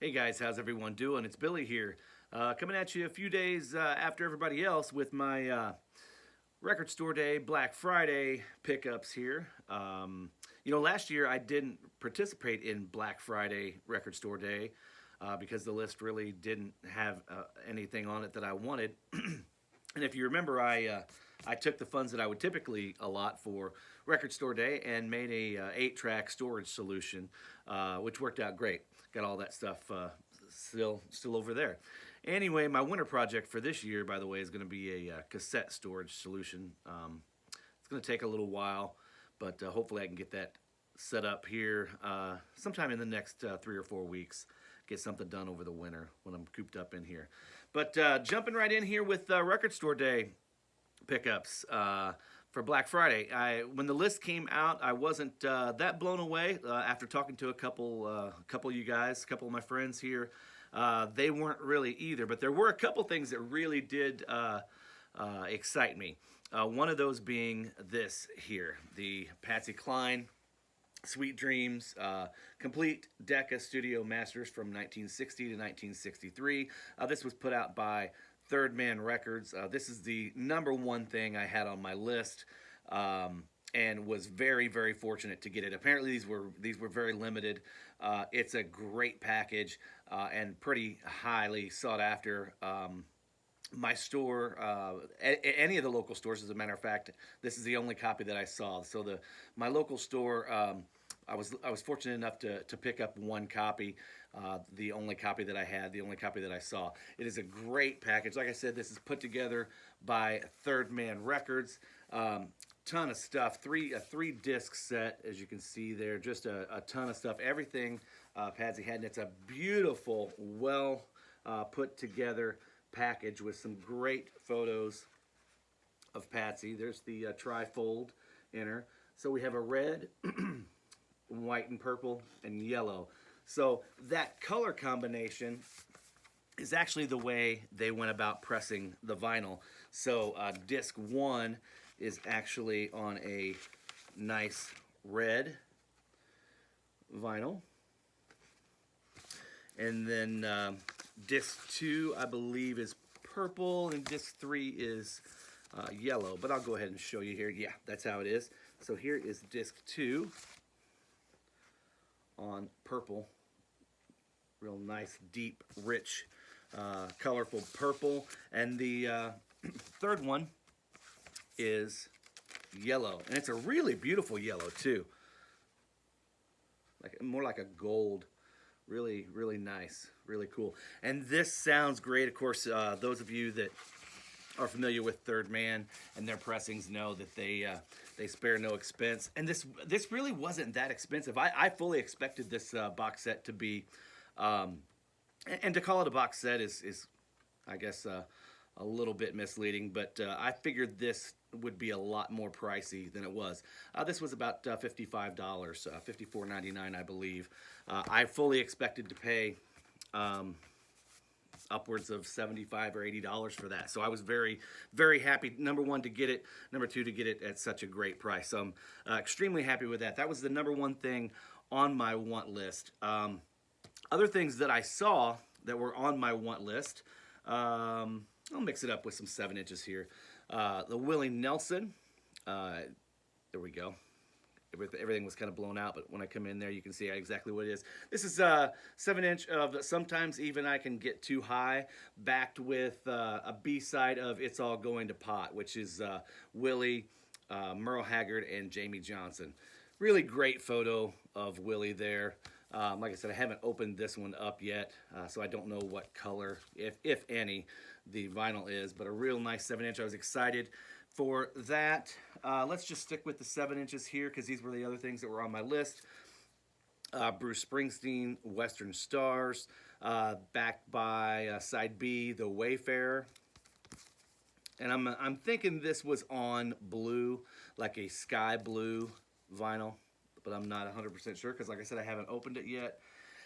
Hey guys, how's everyone doing? It's Billy here, coming at you a few days after everybody else with my record store day Black Friday pickups here. Last year I didn't participate in Black Friday record store day because the list really didn't have anything on it that I wanted. And if you remember, I took the funds that I would typically allot for Record Store Day and made a 8-track storage solution, which worked out great. Got all that stuff still over there. Anyway, my winter project for this year, by the way, is going to be a cassette storage solution. It's going to take a little while, but hopefully I can get that set up here sometime in the next 3 or 4 weeks. Get something done over the winter when I'm cooped up in here. But jumping right in here with Record Store Day pickups for Black Friday. When the list came out, I wasn't that blown away. After talking to a couple of you guys, a couple of my friends here, they weren't really either. But there were a couple things that really did excite me. One of those being this here, the Patsy Cline Sweet Dreams, complete Decca Studio Masters from 1960 to 1963. This was put out by Third Man Records. This is the number one thing I had on my list, and was very, very fortunate to get it. Apparently, these were very limited. It's a great package and pretty highly sought after. My store, any of the local stores, as a matter of fact, this is the only copy that I saw. So my local store, I was fortunate enough to pick up one copy, the only copy that I had, the only copy that I saw. It is a great package. Like I said, this is put together by Third Man Records. Ton of stuff, a 3-disc set, as you can see there, just a ton of stuff. Everything Patsy had, and it's a beautiful, well put together package with some great photos of Patsy. There's the trifold inner. So we have a red, white and purple, and yellow. So that color combination is actually the way they went about pressing the vinyl. So disc 1 is actually on a nice red vinyl. And then disc 2, I believe, is purple, and disc 3 is yellow. But I'll go ahead and show you here. Yeah, that's how it is. So here is disc 2 on purple. Real nice, deep, rich, colorful purple. And the third one is yellow. And it's a really beautiful yellow, too. More like a gold. Really, really nice. Really cool. And this sounds great. Of course, those of you that are familiar with Third Man and their pressings know that they spare no expense. And this really wasn't that expensive. I fully expected this box set to be, and to call it a box set is I guess, a little bit misleading. But I figured this would be a lot more pricey than it was. This was about $55, $54.99, I believe. I fully expected to pay upwards of $75 or $80 for that. So I was very, very happy, number one, to get it, number two, to get it at such a great price. So I'm extremely happy with that. That was the number one thing on my want list. Other things that I saw that were on my want list, I'll mix it up with some 7 inches here. The Willie Nelson, there we go. Everything was kind of blown out, but when I come in there, you can see exactly what it is. This is a 7-inch of Sometimes Even I Can Get Too High, backed with a B-side of It's All Going to Pot, which is Willie, Merle Haggard, and Jamie Johnson. Really great photo of Willie there. Like I said, I haven't opened this one up yet, so I don't know what color, if any, the vinyl is, but a real nice 7-inch. I was excited for that. Let's just stick with the 7 inches here because these were the other things that were on my list. Bruce Springsteen, Western Stars, backed by side B, The Wayfarer. And I'm thinking this was on blue, like a sky blue vinyl, but I'm not 100% sure because, like I said, I haven't opened it yet.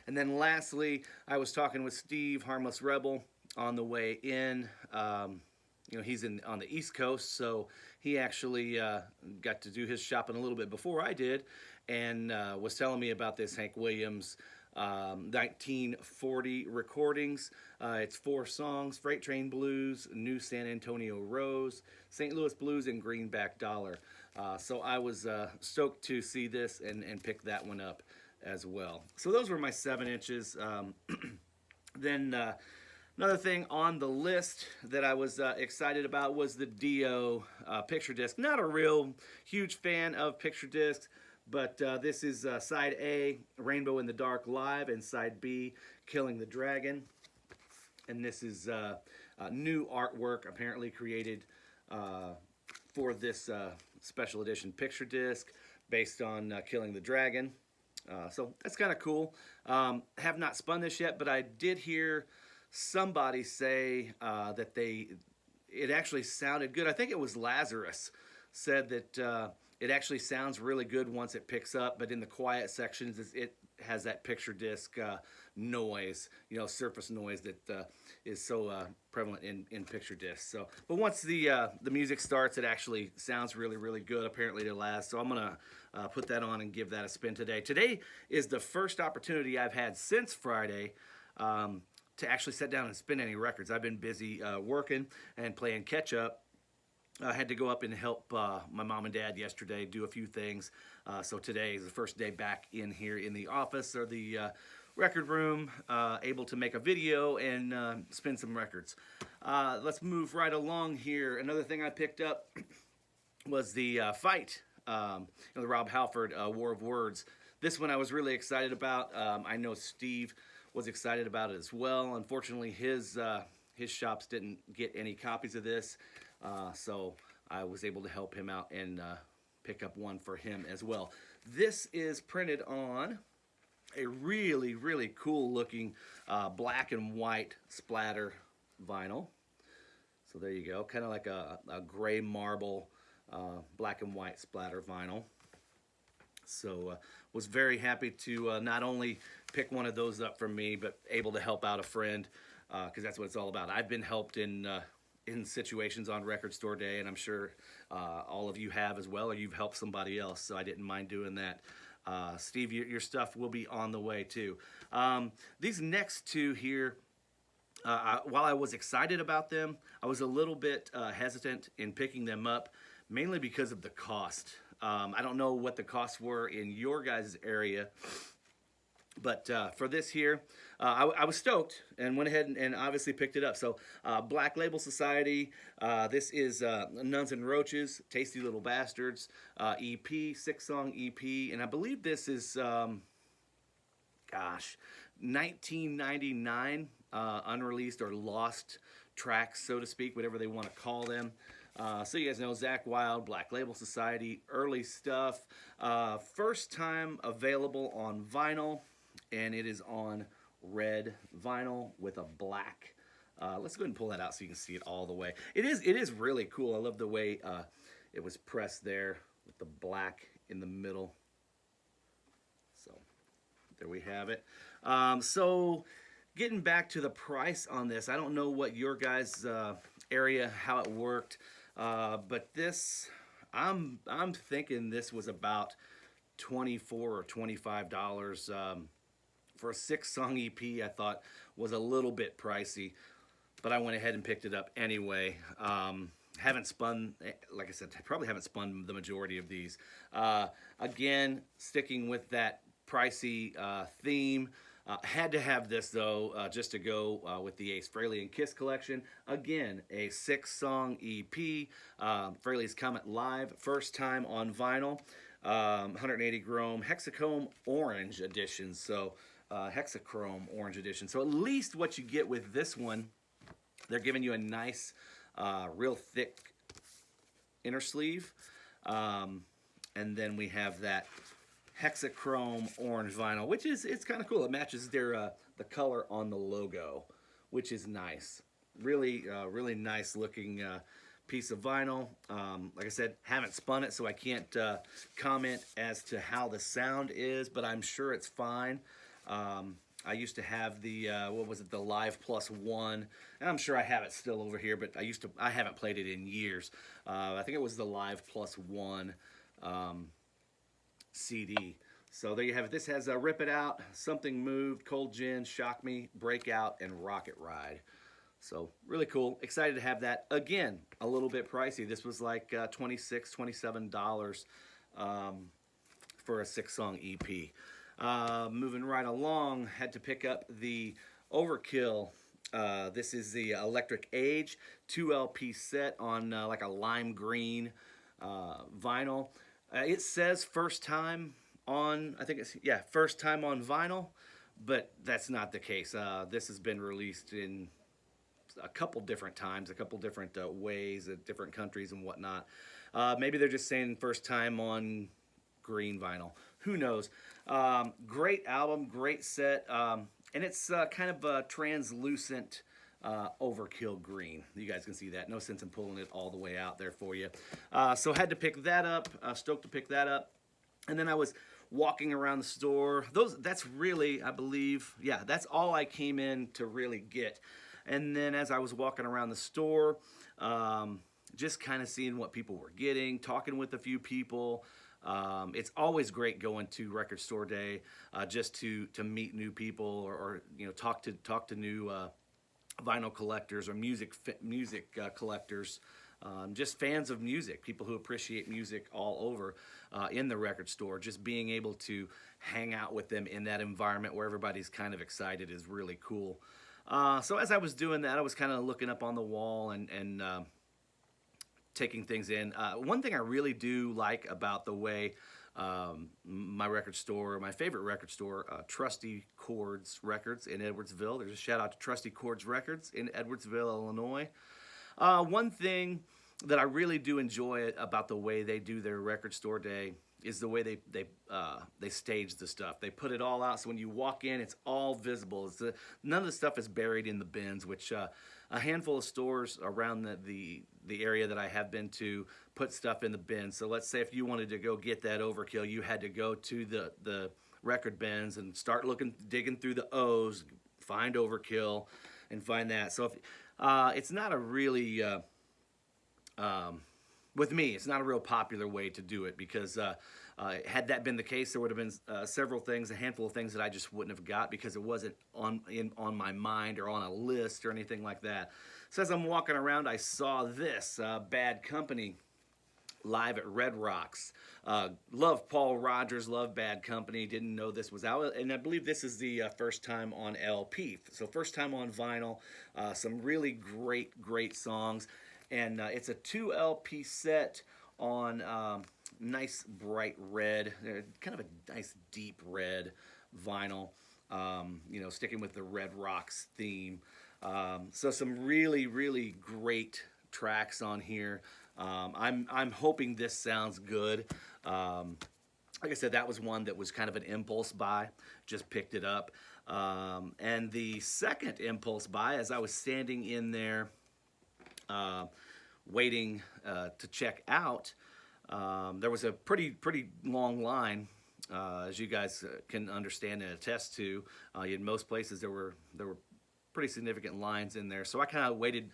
And then lastly, I was talking with Steve, Harmless Rebel, on the way in. He's on the East Coast, so he actually got to do his shopping a little bit before I did, and was telling me about this Hank Williams 1940 recordings. It's 4 songs: Freight Train Blues, New San Antonio Rose, St. Louis Blues, and Greenback Dollar. So I was stoked to see this and pick that one up as well. So those were my 7 inches. Then another thing on the list that I was excited about was the Dio picture disc. Not a real huge fan of picture discs, but this is side A, Rainbow in the Dark Live, and side B, Killing the Dragon. And this is new artwork apparently created for this special edition picture disc based on Killing the Dragon. So that's kind of cool. Have not spun this yet, but I did hear somebody say that it actually sounded good. I think it was Lazarus said that it actually sounds really good once it picks up, but in the quiet sections it has that picture disc noise, surface noise that is so prevalent in picture discs. So, but once the music starts, it actually sounds really, really good. Apparently to last. So I'm gonna put that on and give that a spin today. Today is the first opportunity I've had since Friday to actually sit down and spin any records. I've been busy working and playing catch up. I had to go up and help my mom and dad yesterday do a few things. So today is the first day back in here in the office or the record room, able to make a video and spin some records. Let's move right along here. Another thing I picked up was the Fight, the Rob Halford War of Words. This one I was really excited about. I know Steve was excited about it as well. Unfortunately, his shops didn't get any copies of this. So I was able to help him out and pick up one for him as well. This is printed on a really, really cool looking black and white splatter vinyl. So there you go, kind of like a gray marble black and white splatter vinyl. So was very happy to not only pick one of those up for me, but able to help out a friend, because that's what it's all about. I've been helped in situations on Record Store Day, and I'm sure all of you have as well, or you've helped somebody else, so I didn't mind doing that. Steve, your stuff will be on the way too. These next two here, while I was excited about them, I was a little bit hesitant in picking them up, mainly because of the cost. I don't know what the costs were in your guys' area, but for this here, I was stoked and went ahead and obviously picked it up. So Black Label Society, this is Nuns and Roaches, Tasty Little Bastards EP, 6-song EP, and I believe this is, 1999 unreleased or lost tracks, so to speak, whatever they want to call them. So you guys know Zakk Wylde, Black Label Society, early stuff. First time available on vinyl, and it is on red vinyl with a black. Let's go ahead and pull that out so you can see it all the way. It is really cool. I love the way it was pressed there with the black in the middle. So there we have it. So getting back to the price on this, I don't know what your guys' area, how it worked. But this, I'm thinking this was about $24 or $25 for a 6-song EP. I thought was a little bit pricey, but I went ahead and picked it up anyway. Haven't spun, like I said, probably haven't spun the majority of these. Again, sticking with that pricey theme. Had to have this though, just to go with the Ace Frehley and Kiss collection. Again, a 6-song EP. Frehley's Comet Live, first time on vinyl. 180 Chrome Hexachrome Orange edition. So Hexachrome Orange edition. So at least what you get with this one, they're giving you a nice, real thick inner sleeve. And then we have that Hexachrome orange vinyl, which it's kind of cool. It matches their the color on the logo, which is nice. Really, really nice looking piece of vinyl. Like I said, haven't spun it, so I can't comment as to how the sound is, but I'm sure it's fine. I used to have the what was it, the Live Plus One, and I'm sure I have it still over here, but I haven't played it in years. I think it was the Live Plus One CD. So there you have it. This has Rip It Out, Something Moved, Cold Gin, Shock Me, Breakout, and Rocket Ride. So really cool. Excited to have that. Again, a little bit pricey. This was like $26, $27 for a 6-song EP. Moving right along, had to pick up the Overkill. This is the Electric Age 2 LP set on like a lime green vinyl. It says first time on, I think it's, yeah, first time on vinyl, but that's not the case. This has been released in a couple different times, a couple different ways at different countries and whatnot. Maybe they're just saying first time on green vinyl. Who knows? Great album, great set, and it's kind of a translucent Overkill green. You guys can see that. No sense in pulling it all the way out there for you. So had to pick that up. Stoked to pick that up. And then I was walking around the store. That's really, I believe, yeah, that's all I came in to really get. And then as I was walking around the store, just kind of seeing what people were getting, talking with a few people. It's always great going to record store day, just to meet new people or you know, talk to new vinyl collectors or music collectors, just fans of music, people who appreciate music all over in the record store. Just being able to hang out with them in that environment where everybody's kind of excited is really cool. So as I was doing that, I was kind of looking up on the wall and taking things in. One thing I really do like about the way my record store, my favorite record store, Trusty Chords Records in Edwardsville. There's a shout out to Trusty Chords Records in Edwardsville, Illinois. One thing that I really do enjoy about the way they do their record store day is the way they stage the stuff. They put it all out, so when you walk in, it's all visible. None of the stuff is buried in the bins, which a handful of stores around the area that I have been to put stuff in the bins. So let's say if you wanted to go get that Overkill, you had to go to the record bins and start digging through the O's, find Overkill, and find that. So if it's not a really with me, it's not a real popular way to do it because had that been the case, there would have been several things, a handful of things that I just wouldn't have got because it wasn't on my mind or on a list or anything like that. So as I'm walking around, I saw this Bad Company live at Red Rocks. Love Paul Rogers, love Bad Company. Didn't know this was out, and I believe this is the first time on LP. So first time on vinyl. Some really great songs. And it's a 2 LP set on nice bright red, kind of a nice deep red vinyl, you know, sticking with the Red Rocks theme. So some really great tracks on here. I'm hoping this sounds good. Like I said, that was one that was kind of an impulse buy, just picked it up. And the second impulse buy, as I was standing in there waiting to check out, there was a pretty long line, as you guys can understand and attest to. In most places there were pretty significant lines in there, so I kind of waited.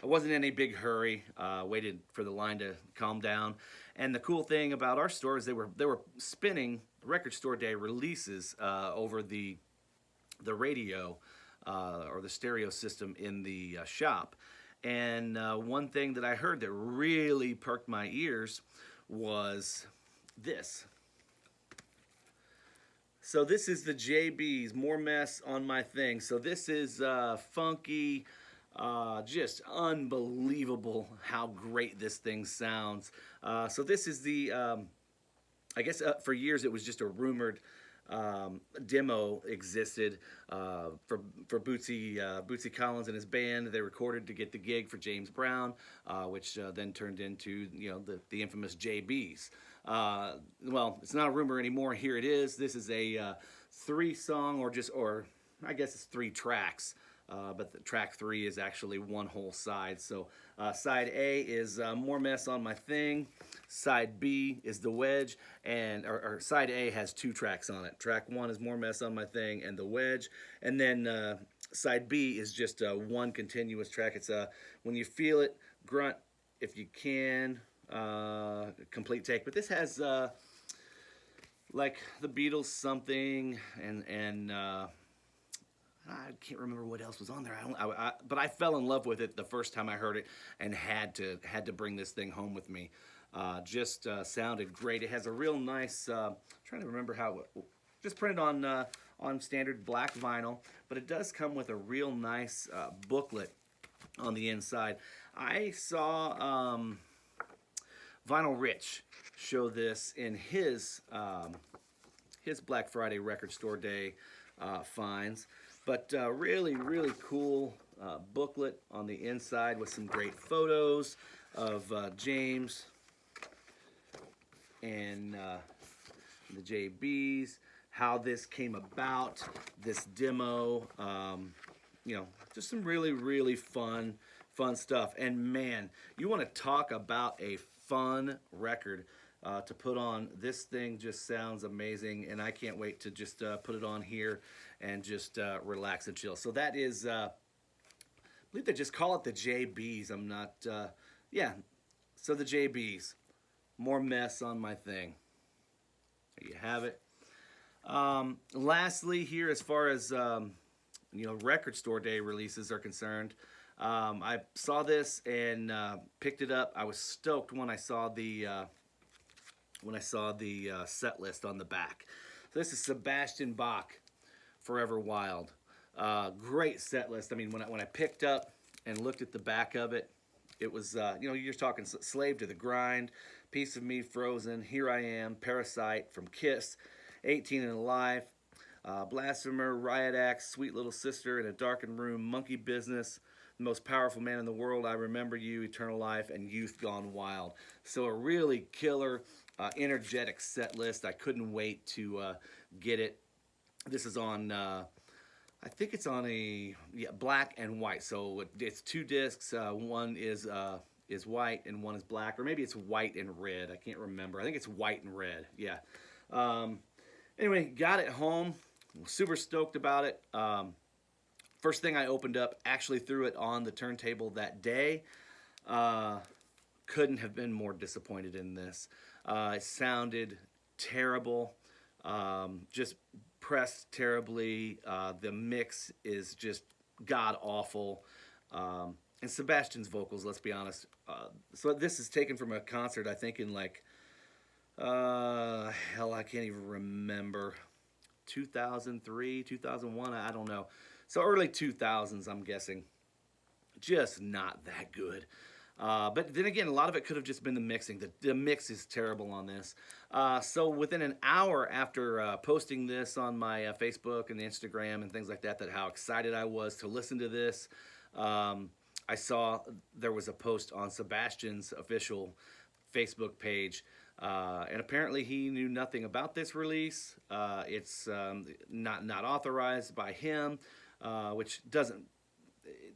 I wasn't in any big hurry. Waited for the line to calm down. And the cool thing about our store is they were spinning record store day releases over the radio or the stereo system in the shop. And one thing that I heard that really perked my ears was this. So this is the JB's, More Mess on My Thing. So this is funky, just unbelievable how great this thing sounds. So this is the, I guess for years it was just a rumored demo existed for Bootsy Collins and his band. They recorded to get the gig for James Brown, which then turned into, you know, the infamous JB's. Well, it's not a rumor anymore. Here it is. This is a 3-song or I guess it's 3 tracks. But the track 3 is actually one whole side. So side A is More Mess on My Thing. Side B is The Wedge, or side A has 2 tracks on it. Track 1 is More Mess on My Thing and The Wedge, and then side B is just one continuous track. It's When You Feel It, Grunt If You Can, complete take. But this has like the Beatles something, and I can't remember what else was on there. But I fell in love with it the first time I heard it, and had to bring this thing home with me. Just sounded great. It has a real nice. Trying to remember how it, just printed on standard black vinyl, but it does come with a real nice booklet on the inside. I saw Vinyl Rich show this in his Black Friday record store day finds. But really, really cool booklet on the inside with some great photos of James and the JBs, how this came about, this demo, just some really, really fun stuff. And man, you want to talk about a fun record to put on. This thing just sounds amazing, and I can't wait to just put it on here and just relax and chill. So that is, I believe they just call it the JBs. I'm not, yeah. So the JBs, more mess on my thing. There you have it. Lastly, here, as far as record store day releases are concerned, I saw this and picked it up. I was stoked when I saw the set list on the back. So this is Sebastian Bach, Forever Wild. Great set list. I mean, when I picked up and looked at the back of it, it was you're talking Slave to the Grind, Piece of Me, Frozen, Here I Am, Parasite from Kiss, 18 and Alive, Blasphemer, Riot Act, Sweet Little Sister, In a Darkened Room, Monkey Business, The Most Powerful Man in the World, I Remember You, Eternal Life, and Youth Gone Wild. So a really killer, energetic set list. I couldn't wait to get it. This is on, I think it's on a black and white. So it's 2 discs. One is white and one is black, or maybe it's white and red. I can't remember. I think it's white and red. Yeah. Anyway, got it home. Super stoked about it. First thing I opened up, actually threw it on the turntable that day. Couldn't have been more disappointed in this. It sounded terrible. Just pressed terribly. The mix is just god awful. And Sebastian's vocals, let's be honest. So this is taken from a concert, I think in like, hell, I can't even remember. 2003, 2001, I don't know. So early 2000s, I'm guessing. Just not that good. But then again, a lot of it could have just been the mixing. The mix is terrible on this. So within an hour after posting this on my Facebook and Instagram and things like that, how excited I was to listen to this, I saw there was a post on Sebastian's official Facebook page. And apparently he knew nothing about this release. It's not authorized by him, which doesn't.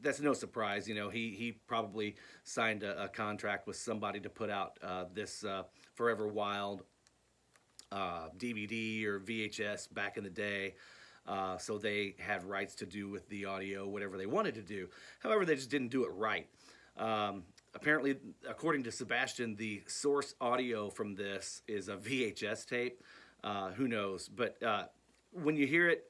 That's no surprise. He probably signed a contract with somebody to put out this Forever Wild DVD or VHS back in the day. So they had rights to do with the audio whatever they wanted to do. However, they just didn't do it right. Apparently, according to Sebastian, the source audio from this is a VHS tape. Who knows? But when you hear it,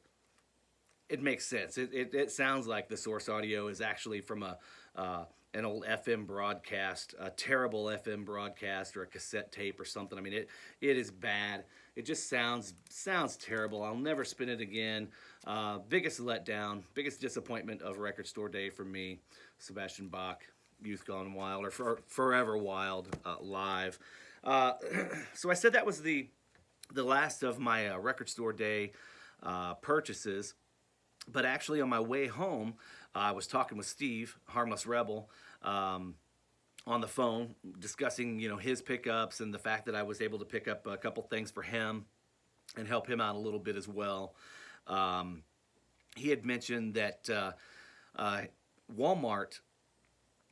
it makes sense. It sounds like the source audio is actually from an old FM broadcast, a terrible FM broadcast or a cassette tape or something. I mean, it is bad. It just sounds terrible. I'll never spin it again. Biggest letdown, biggest disappointment of Record Store Day for me, Sebastian Bach, Youth Gone Wild, or Forever Wild live. So I said that was the last of my Record Store Day purchases. But actually, on my way home, I was talking with Steve, Harmless Rebel, on the phone, discussing his pickups and the fact that I was able to pick up a couple things for him and help him out a little bit as well. He had mentioned that Walmart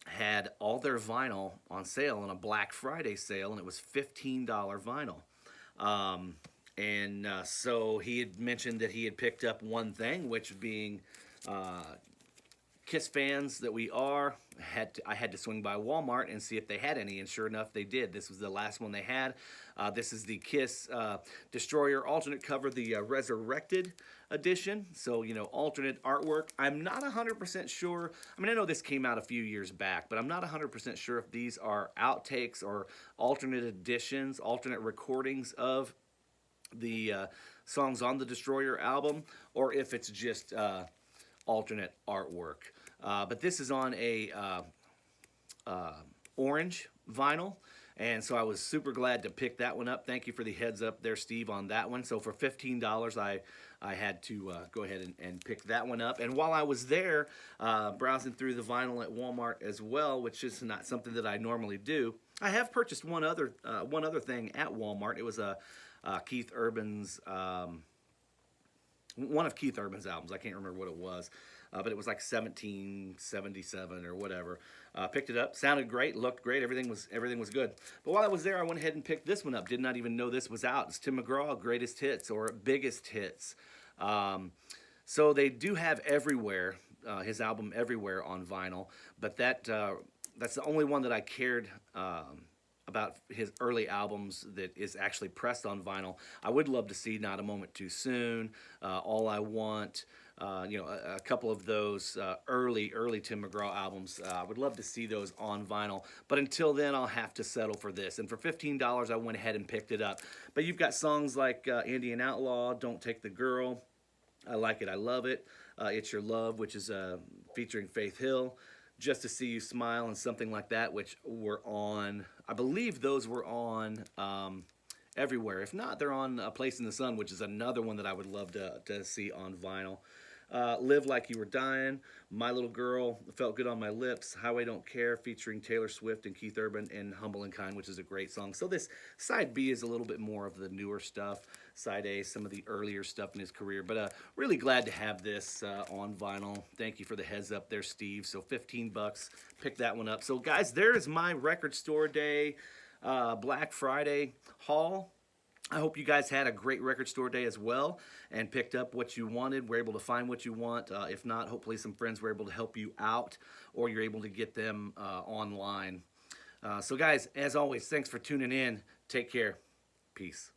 had all their vinyl on sale on a Black Friday sale, and it was $15 vinyl. And so he had mentioned that he had picked up one thing, which being Kiss fans that we are, I had to swing by Walmart and see if they had any, and sure enough, they did. This was the last one they had. This is the Kiss Destroyer alternate cover, the Resurrected edition. So, you know, alternate artwork. I'm not 100% sure. I mean, I know this came out a few years back, but I'm not 100% sure if these are outtakes or alternate editions, alternate recordings of the songs on the Destroyer album, or if it's just alternate artwork. But this is on a orange vinyl, and so I was super glad to pick that one up. Thank you for the heads up there, Steve, on that one. So for $15, I had to go ahead and pick that one up. And while I was there browsing through the vinyl at Walmart as well, which is not something that I normally do, I have purchased one other thing at Walmart. It was a Keith Urban's one of Keith Urban's albums. I can't remember what it was, but it was like 1777 or whatever. Picked it up, sounded great, looked great, everything was good. But while I was there, I went ahead and picked this one up. Did not even know this was out. It's Tim McGraw, Greatest Hits or Biggest Hits. So they do have Everywhere, his album Everywhere on vinyl, but that's the only one that I cared about his early albums that is actually pressed on vinyl. I would love to see Not a Moment Too Soon, All I Want, you know, a couple of those early Tim McGraw albums. I would love to see those on vinyl, but until then, I'll have to settle for this. And for $15, I went ahead and picked it up. But you've got songs like Indian Outlaw, Don't Take the Girl, I Like It, I Love It, It's Your Love, which is featuring Faith Hill, Just to See You Smile, and Something Like That, which were on, I believe those were on Everywhere. If not, they're on A Place in the Sun, which is another one that I would love to see on vinyl. Live Like You Were Dying, My Little Girl, Felt Good on My Lips, Highway Don't Care, featuring Taylor Swift and Keith Urban, and Humble and Kind, which is a great song. So this side B is a little bit more of the newer stuff. Side A, some of the earlier stuff in his career. But really glad to have this on vinyl. Thank you for the heads up there, Steve. So 15 bucks, pick that one up. So guys, there is my record store day Black Friday haul. I hope you guys had a great record store day as well and picked up what you wanted, were able to find what you want. If not, hopefully some friends were able to help you out, or you're able to get them online. So guys, as always, thanks for tuning in. Take care. Peace.